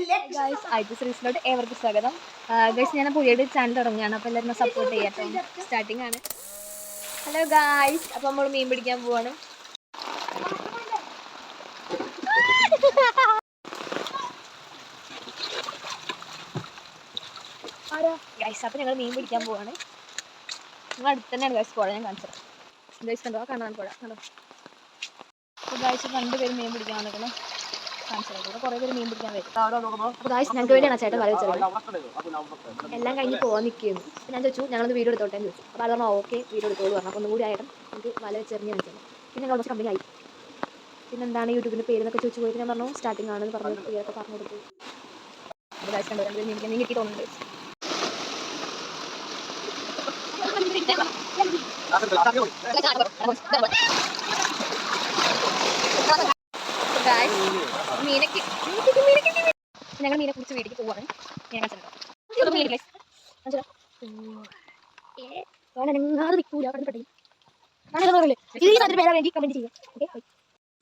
സീരീസിലോട്ട് ഏവർക്കും സ്വാഗതം. ഗൈസ്, ഞാൻ പുതിയൊരു ചാനൽ തുടങ്ങുകയാണ്. അപ്പോൾ എല്ലാവരും സപ്പോർട്ട് ചെയ്യാം. സ്റ്റാർട്ടിംഗ് ആണ്. ഹലോ ഗൈസ്, അപ്പോൾ നമ്മൾ മീൻ പിടിക്കാൻ പോവാണ്. ഗൈസ്, അപ്പോൾ ഞങ്ങൾ മീൻ പിടിക്കാൻ പോവാണ്. നിങ്ങൾ അടുത്ത് തന്നെയാണ് ഗൈസ് പുഴ. ഞാൻ കാണിച്ചത് ഗൈസ് കണ്ടോ, കാണാൻ പുഴ കണ്ടോ. അപ്പോൾ ഗൈസ് 2 പേര് മീൻ പിടിക്കാൻ വന്നിരിക്കണം. കുറേ പേര് മീൻ പിടിക്കാൻ വരും. അപ്പോൾ ഗൈസ് ഞങ്ങൾക്ക് വേണ്ടിയാണ് ചേട്ടൻ വല വെച്ചത്. എല്ലാം കഴിഞ്ഞ് പോകാൻ നിൽക്കുന്നു. അപ്പോൾ ഞാൻ ചോദിച്ചു ഞങ്ങളൊന്ന് വീഡിയോ എടുത്തോട്ടെ എന്ന് ചോദിച്ചു. അപ്പോൾ അത് പറഞ്ഞു ഓക്കെ വീഡിയോ എടുത്തോളൂ പറഞ്ഞു. അപ്പോൾ ഒന്നുകൂടി ആയിട്ട് എനിക്ക് വല വെച്ചെറിഞ്ഞ് കാണിച്ചത്. പിന്നെ ഞങ്ങൾ കുറച്ച് കമ്പനി ആയി. പിന്നെ എന്താണ് യൂട്യൂബിൻ്റെ പേരെന്നൊക്കെ ചോദിച്ചു പോയിട്ട് ഞാൻ പറഞ്ഞു സ്റ്റാർട്ടിംഗ് ആണെന്ന് പറഞ്ഞു. പേരൊക്കെ പറഞ്ഞു കൊടുത്തു. അപ്പോൾ ഗൈസ് കണ്ടോ, 2 പേര് മീൻ കിട്ടി തോന്നുന്നുണ്ട്. ഞങ്ങൾ മീനെ കുറിച്ച് വീട്ടിലേക്ക് പോവാണ്. ഞാൻ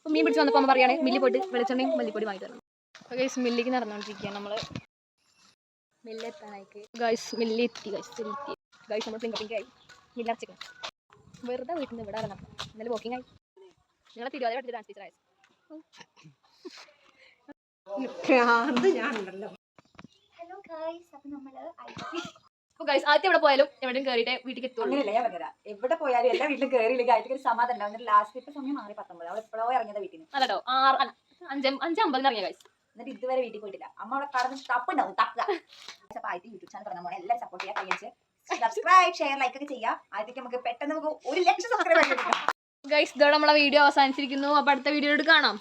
മീൻ പിടിച്ച് വന്നപ്പോൾ അമ്മ പറയാണ് മില്ലിൽ പോയിട്ട് വെളിച്ചെണ്ണയും മല്ലിപ്പൊടി വാങ്ങി തരണം. ഗൈസ് മില്ലിലേക്ക് നടന്നുകൊണ്ടിരിക്കുകയാണ് നമ്മൾ. മില്ലെത്താനായിട്ട് ഗൈസ് മില്ലിൽ എത്തി. ഗൈസ് നമ്മൾ പിങ്കായി മില്ലടച്ചിക്കണം. വെറുതെ വീട്ടിൽ നിന്ന് ഇവിടെ ഇറങ്ങണം. ഇന്നലെ വോക്കിംഗ് ആയി. നിങ്ങളെ തിരുവാതിര പഠിച്ച ഡാൻസ് ടീച്ചറായി. ആദ്യം എവിടെ പോയാലും എവിടെയും കയറിയിട്ട് വീട്ടിൽ എത്തുള്ളൂ. എവിടെ പോയാലും എല്ലാ വീട്ടിലും കയറിയില്ലെങ്കിൽ ആയിട്ട് ഒരു സമാധാനം ഉണ്ടാവും. ലാസ്റ്റ് ഇപ്പൊ സമയം 6:19. അവൾ എപ്പോഴോ ഇറങ്ങിയത് വീട്ടിൽ നിന്ന്. അല്ലോ 5:50 ഇറങ്ങിയ ഗൈസ്. എന്നിട്ട് ഇതുവരെ വീട്ടിൽ പോയിട്ടില്ല. അമ്മ അവിടെ കടന്ന് തപ്പുണ്ടാവും തപ്പുക. അപ്പൊ ആദ്യത്തെ യൂട്യൂബ് ചാനൽ തുടങ്ങാൻ പോകണം. എല്ലാവരും സപ്പോർട്ട് ചെയ്യാൻ സബ്സ്ക്രൈബ് ഷെയർ ലൈക്ക് ഒക്കെ ചെയ്യാം. ആദ്യത്തേക്ക് നമുക്ക് പെട്ടെന്ന് 1 ലക്ഷം സബ്സ്ക്രൈബ് ആക്കി. ഗൈസ് ഇതോടെ നമ്മളെ വീഡിയോ അവസാനിച്ചിരിക്കുന്നു. അപ്പൊ അടുത്ത വീഡിയോയോട് കാണാം.